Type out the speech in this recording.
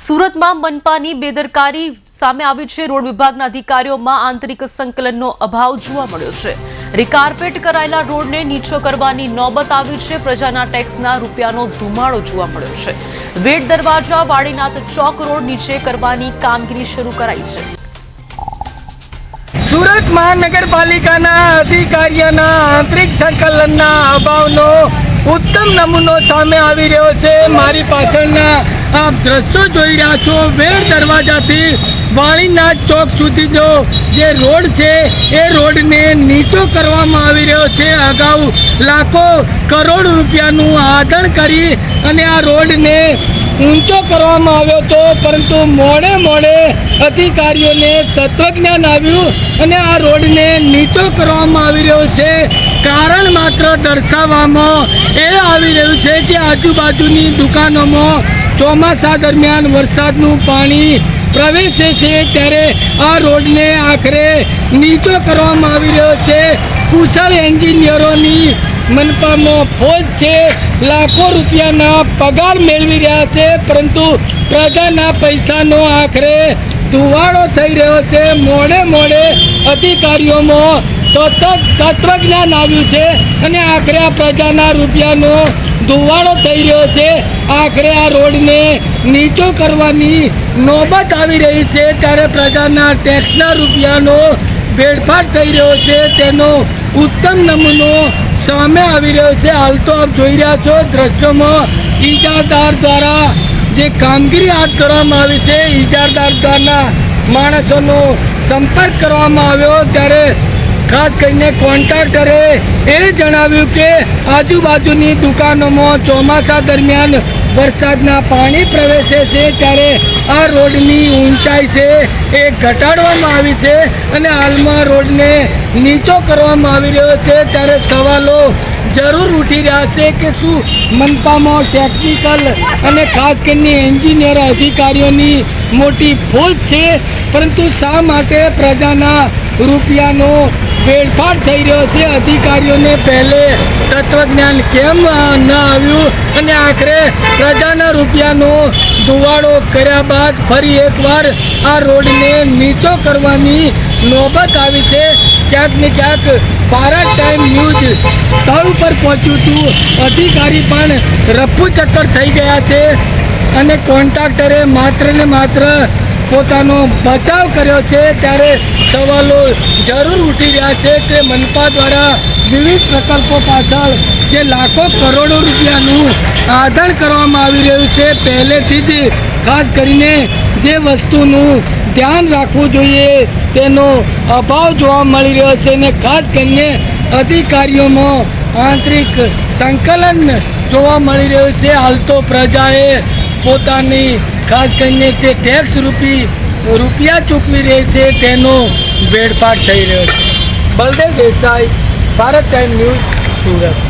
સુરતમાં મનપાની બેદરકારી સામે આવી છે। રોડ વિભાગના અધિકારીઓમાં આંતરિક સંકલનનો અભાવ જોવા મળ્યો છે। રીકાર્પેટ કરાયેલા રોડને નીચો કરવાની નોબત આવી છે। પ્રજાના ટેક્સના રૂપિયાનો ધુમાડો જોવા મળ્યો છે। વેડ દરવાજા વાડીનાથ ચોક રોડ નીચે કરવાની કામગીરી શરૂ કરાઈ છે। સુરત મહાનગરપાલિકાના અધિકારીઓના આંતરિક સંકલનના અભાવનો उत्तम नमूनो सामे आवी रह्यो छे। मारी पाछळना आप दृश्यो जोई रह्या छो। वेड दरवाजाथी वाळीनाथ चौक सुधीनो जे रोड छे ए रोडने नीचो करवामां आवी रह्यो छे। अगाऊ लाखों करोड़ रूपियानुं आदण करी अने आ रोडने ऊंचो करवामां आव्यो तो, परंतु मोड़े मोड़े अधिकारीओने तत्वज्ञान आव्युं अने आ रोडने नीचो करवामां आवी रह्यो छे। कारण मात्र दर्शाववामां ए आवी रह्युं छे के आजूबाजूनी दुकानोमां ચોમાસા દરમિયાન વરસાદનું પાણી પ્રવેશે છે ત્યારે આ રોડને આખરે નીચો કરવામાં આવી રહ્યો છે। કુશળ એન્જિનિયરોની મનપામાં ફોજ છે। લાખો રૂપિયાના પગાર મેળવી રહ્યા છે, પરંતુ પ્રજાના પૈસાનો આખરે ધુવાડો થઈ રહ્યો છે। મોડે મોડે અધિકારીઓમાં તત્વજ્ઞાન આવ્યું છે અને આખરે આ પ્રજાના રૂપિયાનો ધુવાડો થઈ રહ્યો છે। આખરે આ રોડને નીચો કરવાની નોબત આવી રહી છે ત્યારે પ્રજાના ટેક્સના રૂપિયાનો વેડફાટ થઈ રહ્યો છે તેનો ઉત્તમ નમૂનો સામે આવી રહ્યો છે। હાલ તો આપ જોઈ રહ્યા છો દ્રશ્યોમાં ઇજારદાર દ્વારા જે કામગીરી હાથ ધરવામાં આવી છે, ઇજારદાર દ્વારના માણસોનો સંપર્ક કરવામાં આવ્યો ત્યારે ખાસ કરીને કોન્ટ્રાક્ટરે એ જણાવ્યું કે આજુબાજુની દુકાનોમાં ચોમાસા દરમિયાન વરસાદના પાણી પ્રવેશે છે ત્યારે આ રોડની ઊંચાઈ છે એ ઘટાડવામાં આવી છે અને હાલમાં રોડને નીચો કરવામાં આવી રહ્યો છે। ત્યારે સવાલો જરૂર ઉઠી રહ્યા છે કે શું મનપામાં ટેકનિકલ અને ખાસ કરીને એન્જિનિયર અધિકારીઓની મોટી ફોજ છે, પરંતુ શા માટે પ્રજાના રૂપિયાનો વેડફાટ થઈ રહ્યો છે? અધિકારીઓને પહેલે તત્વજ્ઞાન કેમ ન આવ્યું અને આખરે પ્રજાના રૂપિયાનો ધુવાડો કર્યા બાદ ફરી એકવાર આ રોડને નીચો કરવાની નોબત આવી છે। ક્યાંક ને ક્યાંક ભારત ટાઈમ ન્યૂઝ સ્થળ ઉપર પહોંચ્યું હતું, અધિકારી પણ રફુ ચક્કર થઈ ગયા છે અને કોન્ટ્રાક્ટરે માત્ર ને માત્ર પોતાનો બચાવ કર્યો છે। ત્યારે સવાલો જરૂર ઉઠી રહ્યા છે કે મનપા દ્વારા વિવિધ પ્રકલ્પો પાછળ જે લાખો કરોડો રૂપિયાનું આદણ કરવામાં આવી રહ્યું છે, પહેલેથી જ ખાસ કરીને જે વસ્તુનું ધ્યાન રાખવું જોઈએ તેનો અભાવ જોવા મળી રહ્યો છે અને ખાસ કરીને અધિકારીઓમાં આંતરિક સંકલન જોવા મળી રહ્યું છે। હાલ તો પ્રજાએ પોતાની ખાસ કરીને તે ટેક્સ રૂપિયા ચૂકવી રહી છે તેનો વેડફાટ થઈ રહ્યો છે। Baldev Desai, Bharat time news, Surat.